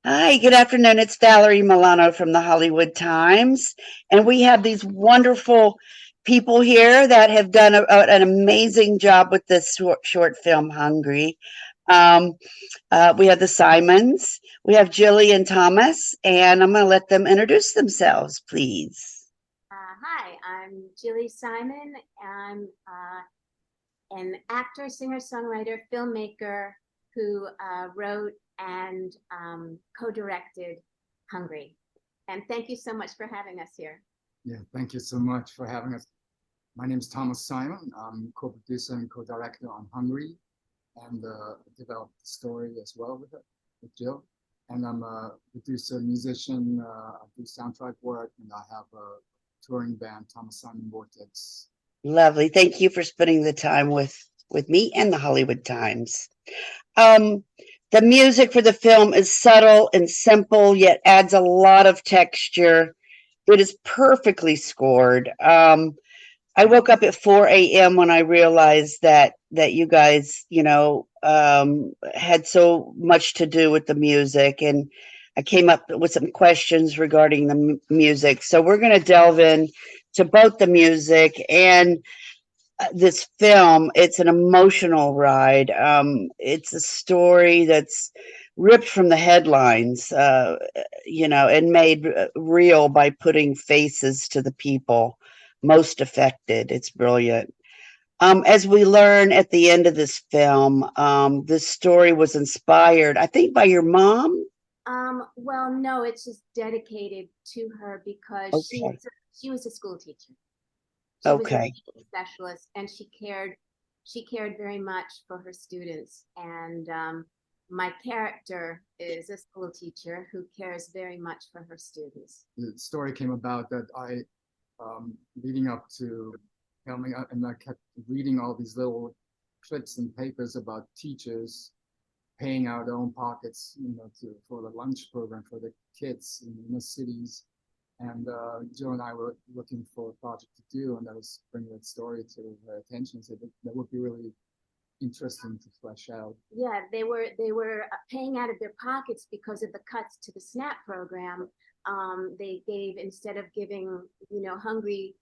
Hi, good afternoon. It's Valerie Milano from the Hollywood Times. And we have these wonderful people here that have done an amazing job with this short film, Hungry. Um, we have the Simons, we have Jillie and Thomas, and I'm going to let them introduce themselves, please. Hi, I'm Jillie Simon. I'm an actor, singer, songwriter, filmmaker who wrote and co-directed Hungry. And thank you so much for having us here. Yeah, thank you so much for having us. My name is Thomas Simon. I'm co-producer and co-director on Hungry, and developed the story as well with Jill. And I'm a producer, musician. I do soundtrack work, and I have a touring band, Thomas Simon Vortex. Lovely. Thank you for spending the time with me and the Hollywood Times. Um, the music for the film is subtle and simple, yet adds a lot of texture. It is perfectly scored. I woke up at 4 a.m. when I realized that you guys, had so much to do with the music, and I came up with some questions regarding the music. So we're going to delve in to both the music and this film. It's an emotional ride. It's a story that's ripped from the headlines, and made real by putting faces to the people most affected. It's brilliant. As we learn at the end of this film, this story was inspired, I think, by your mom. Well, no, it's just dedicated to her because Okay. she was a school teacher. She was a Okay. specialist, and she cared very much for her students. And my character is a school teacher who cares very much for her students. The story came about that leading up to filming, and I kept reading all these little clips and papers about teachers paying out their own pockets, for the lunch program for the kids in the cities. And Joe and I were looking for a project to do, and I was bringing that story to her attention. So that would be really interesting to flesh out. Yeah, they were paying out of their pockets because of the cuts to the SNAP program. They gave, instead of giving hungry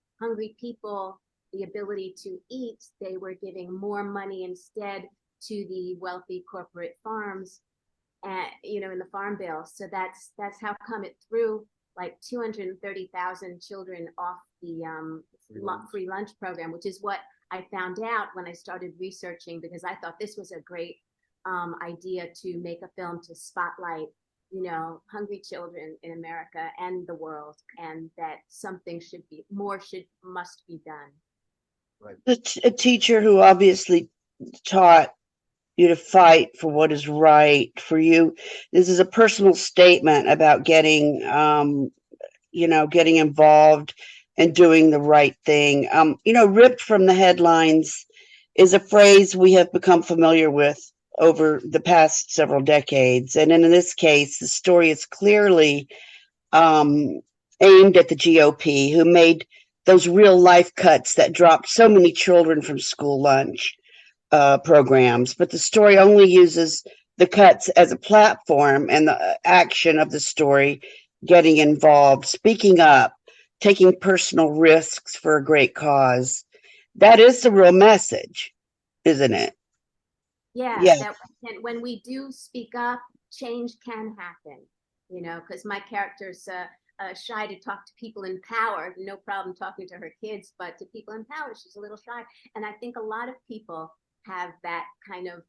people the ability to eat, they were giving more money instead to the wealthy corporate farms, and in the farm bill. So that's how come it threw like 230,000 children off the free lunch program, which is what I found out when I started researching, because I thought this was a great idea to make a film to spotlight, hungry children in America and the world, and that something must be done. Right. A teacher who obviously taught you to fight for what is right for you. This is a personal statement about getting involved and doing the right thing. Ripped from the headlines is a phrase we have become familiar with over the past several decades. And in this case, the story is clearly um, aimed at the GOP, who made those real life cuts that dropped so many children from school lunch programs. But the story only uses the cuts as a platform, and the action of the story, getting involved, speaking up, taking personal risks for a great cause. That is the real message, isn't it? Yeah, Yeah. that when we do speak up, change can happen. Because my character's shy to talk to people in power. No problem talking to her kids, but to people in power, she's a little shy. And I think a lot of people have that kind of,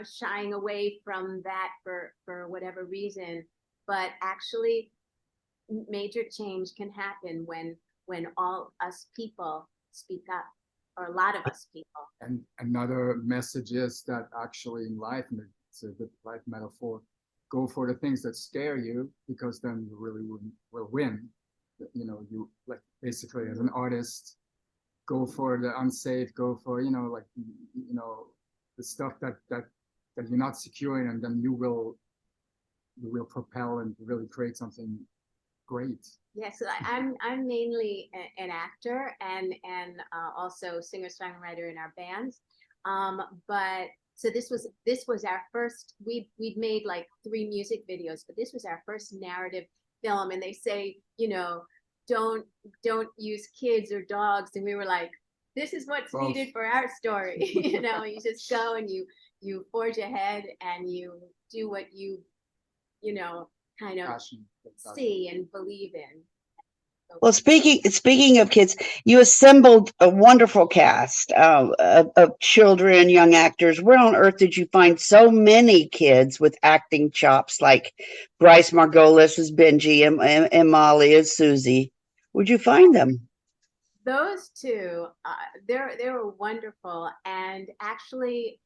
shying away from that for whatever reason. But actually, major change can happen when all us people speak up, or a lot of us people. And another message is that actually in life, and it's a good life metaphor, go for the things that scare you, because then you really will win. You, like, basically as an artist, go for the unsafe, go for, the stuff that you're not securing, and then you will propel and really create something great. Yes, I'm mainly an actor and also singer songwriter in our bands, but So this was our first. We'd made like 3 music videos, but this was our first narrative film. And they say, you know, don't use kids or dogs, and we were like, this is what's needed for our story. You know, you just go and you forge ahead and you do what you know, kind of see and believe in. Well, speaking of kids, you assembled a wonderful cast of children, young actors. Where on earth did you find so many kids with acting chops like Bryce Margolis as Benji and Molly as Susie? Where'd you find them? Those two, they were wonderful, and actually,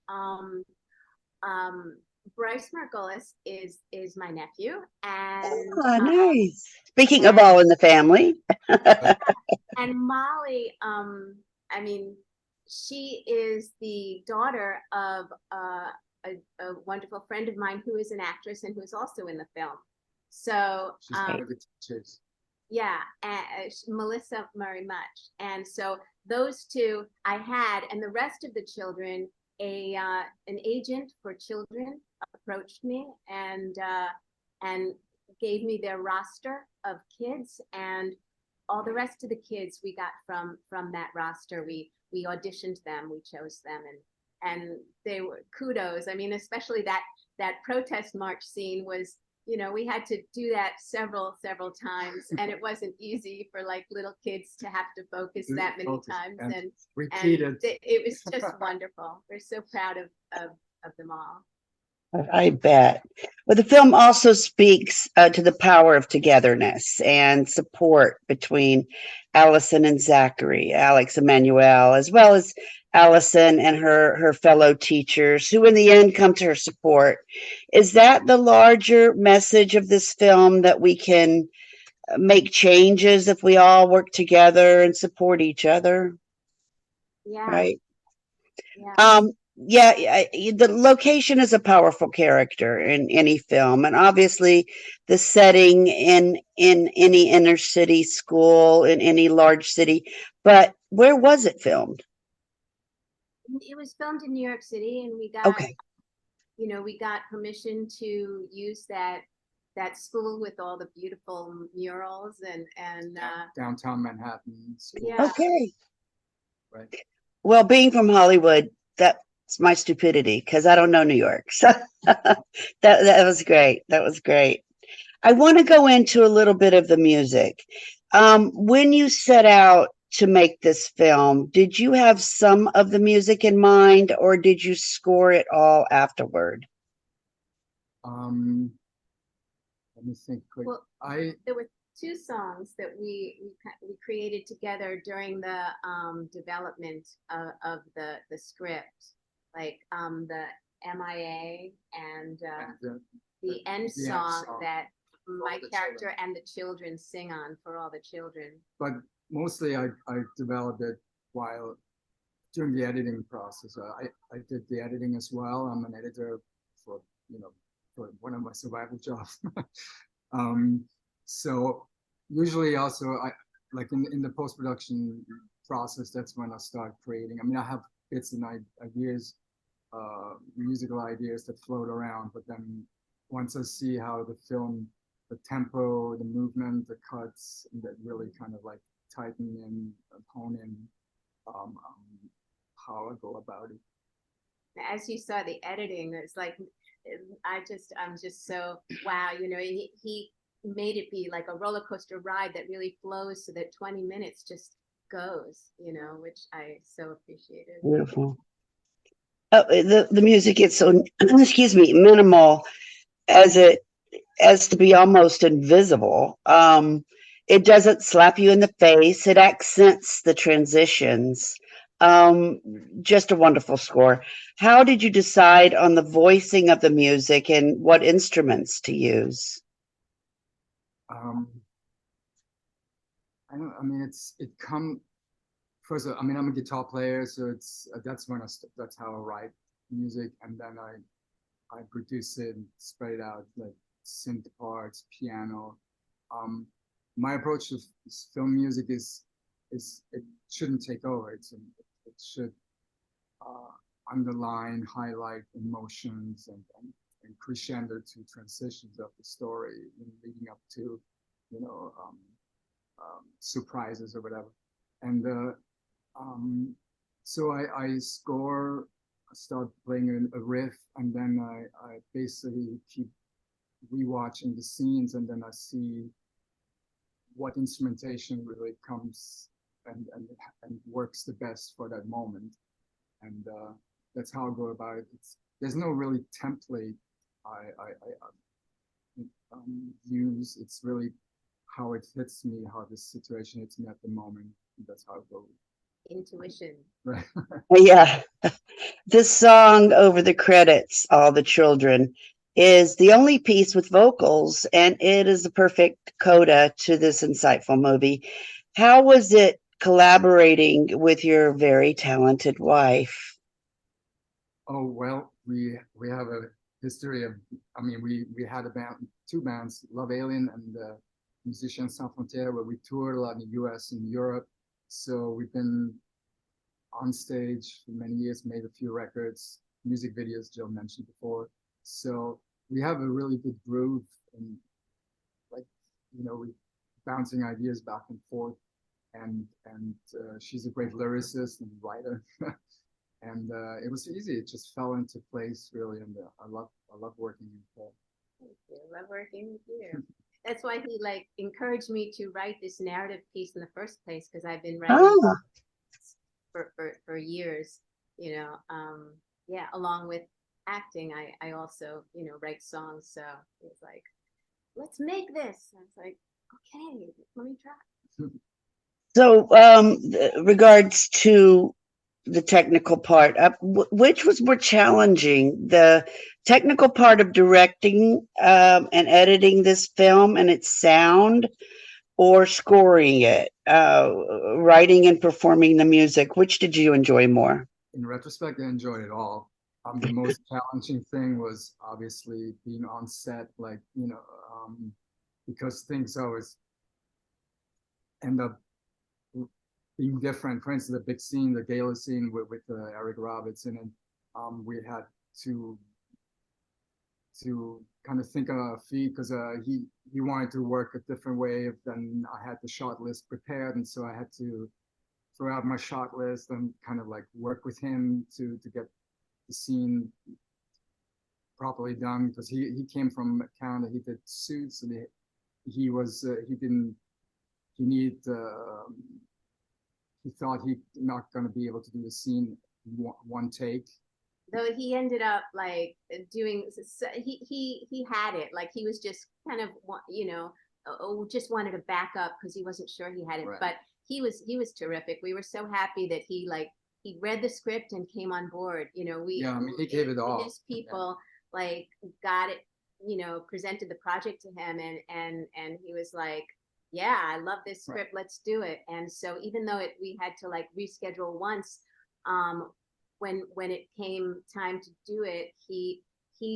Bryce Margolis is my nephew, and Nice. Speaking of all in the family. And Molly, I mean, she is the daughter of a wonderful friend of mine who is an actress and who is also in the film. So yeah, Melissa Murray Much, and so those two I had, and the rest of the children, an agent for children approached me and gave me their roster of kids, and all the rest of the kids we got from that roster. We auditioned them, we chose them, and they were kudos. I mean, especially that protest march scene was, you know, we had to do that several times, and it wasn't easy for like little kids to have to focus that many times and repeat it. It was just wonderful. We're so proud of them all. I bet. Well, the film also speaks to the power of togetherness and support between Allison and Zachary, Alex Emmanuel, as well as Allison and her fellow teachers, who in the end come to her support. Is that the larger message of this film, that we can make changes if we all work together and support each other? Yeah. Right. Yeah. Yeah, the location is a powerful character in any film, and obviously the setting in any inner city school in any large city. But where was it filmed? It was filmed in New York City, and we got you know, we got permission to use that school with all the beautiful murals and downtown Manhattan school. Yeah. Okay. Right. Well, being from Hollywood, that's my stupidity because I don't know New York. So that was great. That was great. I want to go into a little bit of the music. When you set out to make this film, did you have some of the music in mind, or did you score it all afterward? Let me think quick. Well, there were 2 songs that we created together during the development of the script, like the MIA and the end song that my character and the children sing on for all the children. But mostly I developed it while during the editing process. I did the editing as well. I'm an editor for one of my survival jobs. So usually also I like in the post-production process, that's when I start creating. I mean, I have bits and ideas, musical ideas that float around, but then once I see how the film, the tempo, the movement, the cuts, that really kind of like tighten in, hone in how I go about it. As you saw the editing, it's like I'm just so wow. You know, he made it be like a roller coaster ride that really flows, so that 20 minutes just goes. You know, which I so appreciated. Beautiful. The music gets so excuse me, minimal as to be almost invisible. It doesn't slap you in the face. It accents the transitions. Just a wonderful score. How did you decide on the voicing of the music and what instruments to use? I mean, first. I mean, I'm a guitar player, so that's how I write music, and then I produce it and spread it out, like synth parts, piano. My approach to film music is it shouldn't take over. It should underline, highlight emotions and crescendo to transitions of the story, leading up to, you know, surprises or whatever. And so I score, I start playing a riff, and then I basically keep rewatching the scenes, and then I see what instrumentation really comes and works the best for that moment. And that's how I go about it. There's no really template I use. It's really how it hits me, how this situation hits me at the moment. That's how it goes. Intuition. Right. Yeah. The song over the credits, All the Children, is the only piece with vocals, and it is the perfect coda to this insightful movie. How was it collaborating with your very talented wife? Oh well, we have a history of. I mean, we had a band, two bands, Love Alien and Musicians Sans Frontières, where we toured a lot in the U.S. and Europe. So we've been on stage for many years, made a few records, music videos Jill mentioned before. So we have a really good groove, and like, you know, we bouncing ideas back and forth. And she's a great lyricist and writer. And it was easy. It just fell into place really, and I love working with Paul. Thank you. Love working with you. That's why he like encouraged me to write this narrative piece in the first place, because I've been writing Ah, for years. You know, yeah. Along with acting, I also, you know, write songs. So it's like, let's make this. And it's like, okay, let me try. so, regards to the technical part, which was more challenging, the technical part of directing and editing this film and its sound, or scoring it, writing and performing the music? Which did you enjoy more? In retrospect, I enjoyed it all. The most challenging thing was obviously being on set, like, you know, because things always end up being different. For instance, the big scene, the gala scene with Eric Roberts in it, we had to kind of think on our feet, because he wanted to work a different way than I had the shot list prepared, and so I had to throw out my shot list and kind of like work with him to get the scene properly done, because he came from Canada. He did suits, and he was he didn't he needed he thought he not going to be able to do the scene one take. Though he ended up like doing, so he had it, like he was just kind of, you know, just wanted to back up because he wasn't sure he had it. Right. But he was terrific. We were so happy that he read the script and came on board. You know, Yeah, I mean, he gave it all. His people like got it, you know, presented the project to him, and he was like, yeah, I love this script, let's do it. And so even though we had to like reschedule once, when it came time to do it, he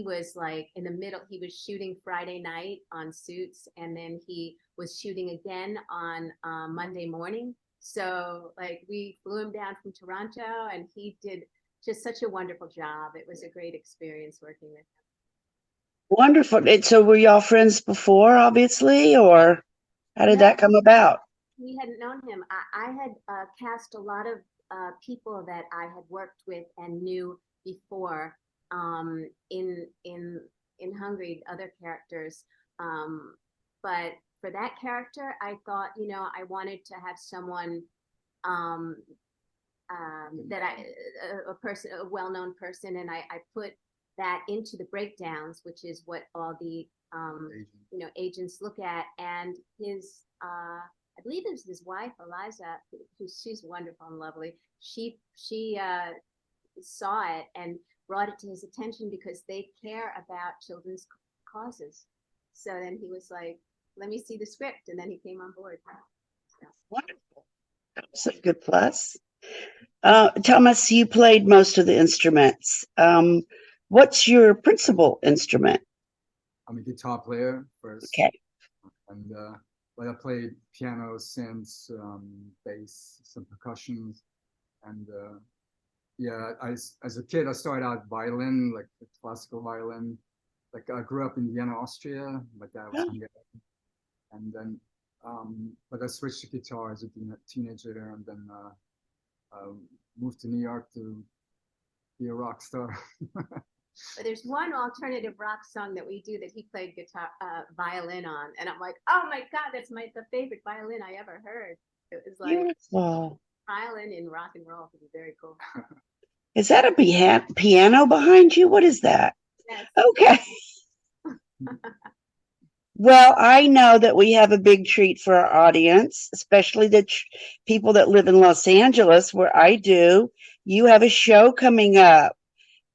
was like in the middle. He was shooting Friday night on Suits, and then he was shooting again on Monday morning. So like we flew him down from Toronto, and he did just such a wonderful job. It was a great experience working with him. Wonderful. So were y'all friends before, obviously, or how did No, that come about? we hadn't known him. I had cast a lot of people that I had worked with and knew before, in Hungary, other characters. But for that character, I thought, you know, I wanted to have someone um, that a well-known person, and I put that into the breakdowns, which is what all the you know, agents look at. And his I believe it was his wife, Eliza, she's wonderful and lovely. She saw it and brought it to his attention because they care about children's causes. So then he was like, let me see the script. And then he came on board. So. Wonderful. That's a good plus. Thomas, you played most of the instruments. What's your principal instrument? I'm a guitar player first. Okay. And but I played piano, synths, bass, some percussion, and yeah, as a kid, I started out violin, like classical violin. Like I grew up in Vienna, Austria. My dad was Hungarian, and then, but I switched to guitar as a teenager, and then moved to New York to be a rock star. But there's one alternative rock song that we do that he played guitar, violin on, and I'm like, oh my god, that's the favorite violin I ever heard. It was like Beautiful. violin in rock and roll would be very cool. Is that a piano behind you? What is that? Yes. Okay. Well, I know that we have a big treat for our audience, especially the people that live in Los Angeles, where I do. You have a show coming up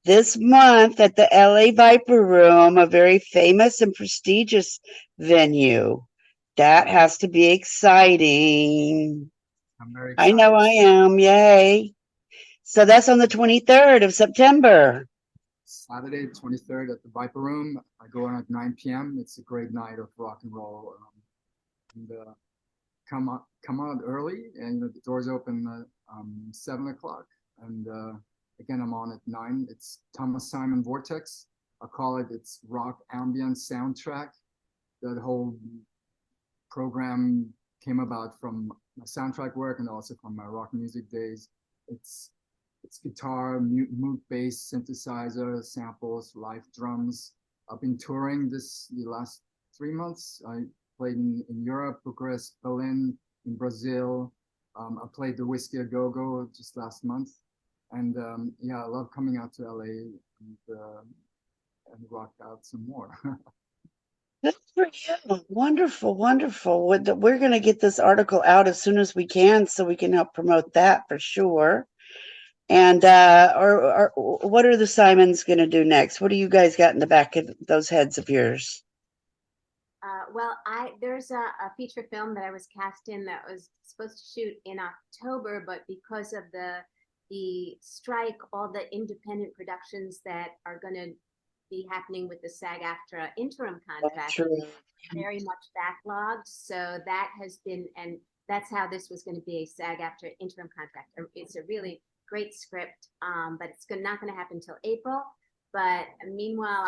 this month at the LA Viper Room, a very famous and prestigious venue. That has to be exciting. I'm very I know excited. I am. Yay. So that's on the 23rd of September. Saturday, 23rd at the Viper Room. I go on at 9 p.m. It's a great night of rock and roll. And come out early, and the doors open at 7 o'clock. And again, I'm on at 9. It's Thomas Simon Vortex. I call it, it's rock ambient soundtrack. That whole program came about from my soundtrack work and also from my rock music days. It's guitar, mood bass, synthesizer, samples, live drums. I've been touring the last 3 months. I played in Europe, Bucharest, Berlin, in Brazil. I played the Whiskey a Go Go just last month. And yeah, I love coming out to LA and rock out some more. Good for you. Wonderful, wonderful. We're going to get this article out as soon as we can so we can help promote that for sure. And or what are the Simons going to do next? What do you guys got in the back of those heads of yours? Well, there's a feature film that I was cast in that was supposed to shoot in October, but because of the strike, all the independent productions that are going to be happening with the SAG-AFTRA interim contract True. very much backlogged. So that has been, and that's how this was going to be a SAG-AFTRA interim contract. It's a really great script, but it's not going to happen until April. But meanwhile,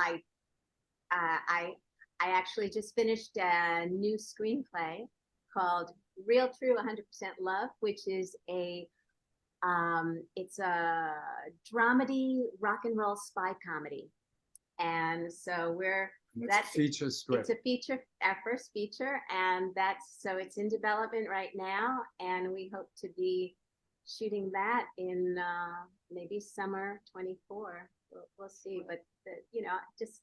I actually just finished a new screenplay called Real True 100% Love, which is it's a dramedy rock and roll spy comedy. And so That's a feature script. It's a feature, our first feature, and so it's in development right now, and we hope to be shooting that in maybe summer 24. We'll see, but just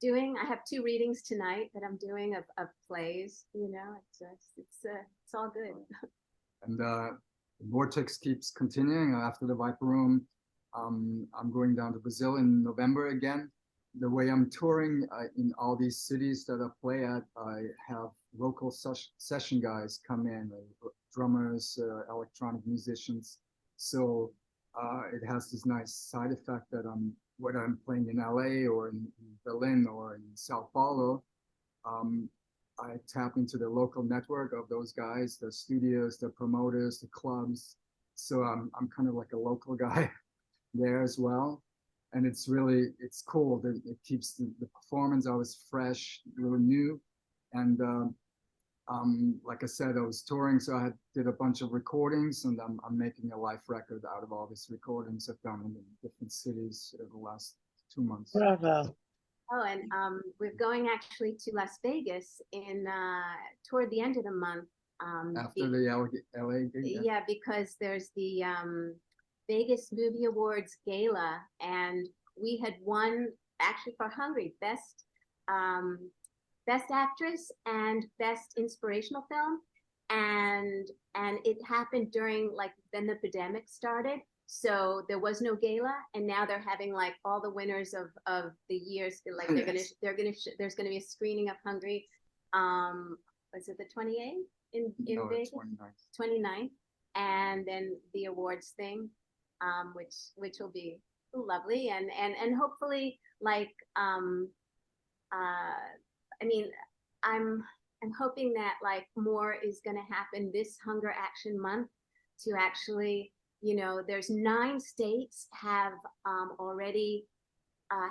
I have 2 readings tonight that I'm doing of plays. It's all good. And Vortex keeps continuing after the Viper Room. I'm going down to Brazil in November again. The way I'm touring in all these cities that I play at, I have local session guys come in, drummers, electronic musicians. So it has this nice side effect that whether I'm playing in LA or in Berlin or in Sao Paulo, I tap into the local network of those guys, the studios, the promoters, the clubs. So I'm kind of like a local guy there as well. And it's cool that it keeps the performance always fresh, really new. And like I said, I was touring, so I did a bunch of recordings, and I'm making a live record out of all these recordings I've done in different cities over the last 2 months. Bravo. Oh, and we're going actually to Las Vegas toward the end of the month. After the LA gig? Yeah, because there's the Vegas Movie Awards Gala, and we had won actually for Hungry Best Actress and Best Inspirational Film, and it happened during then the pandemic started, so there was no gala, and now they're having all the winners of the years, there's gonna be a screening of Hungry. Was it the 28th in Vegas? 29th, and then the awards thing, which will be lovely, and hopefully I mean, I'm hoping that more is going to happen this Hunger Action Month to actually you know, there's 9 states have already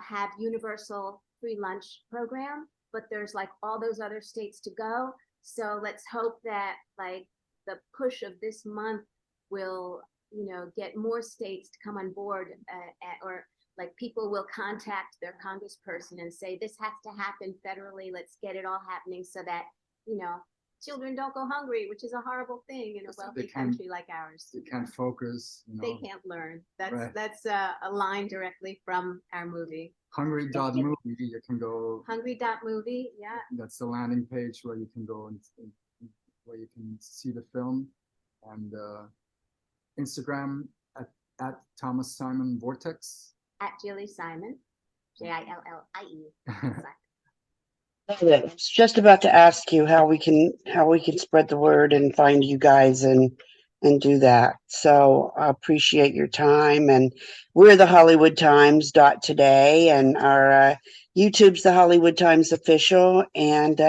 have universal free lunch program, but there's like all those other states to go. So let's hope that like the push of this month will, you know, get more states to come on board, or like people will contact their congressperson and say, this has to happen federally. Let's get it all happening so that, you know, children don't go hungry, which is a horrible thing in a wealthy country like ours. You can't focus. You know. They can't learn. That's Right. that's a line directly from our movie. Hungry.movie, you can go. Hungry.movie, yeah. That's the landing page where you can go and where you can see the film. And Instagram at Thomas Simon Vortex. At Jillie Simon, Jillie. I was just about to ask you how we can spread the word and find you guys and do that. So I appreciate your time, and we're the Hollywood Times today, and our YouTube's the Hollywood Times official, and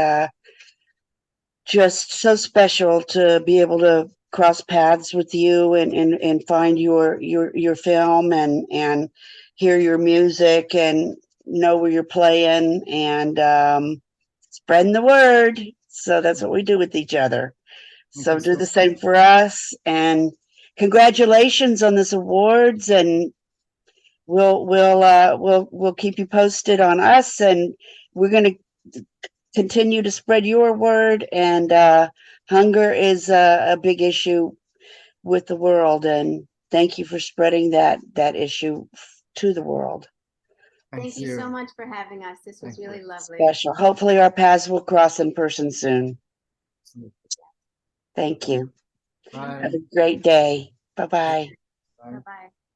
just so special to be able to cross paths with you and find your film and hear your music and know where you're playing and spreading the word. So that's what we do with each other. So do the same for us, and congratulations on this awards, and we'll keep you posted on us, and we're going to continue to spread your word. And hunger is a big issue with the world, and thank you for spreading that issue to the world. Thank you so much for having us. This was really lovely. Special. Hopefully our paths will cross in person soon. Thank you. Bye. Have a great day. Bye-bye. Bye-bye.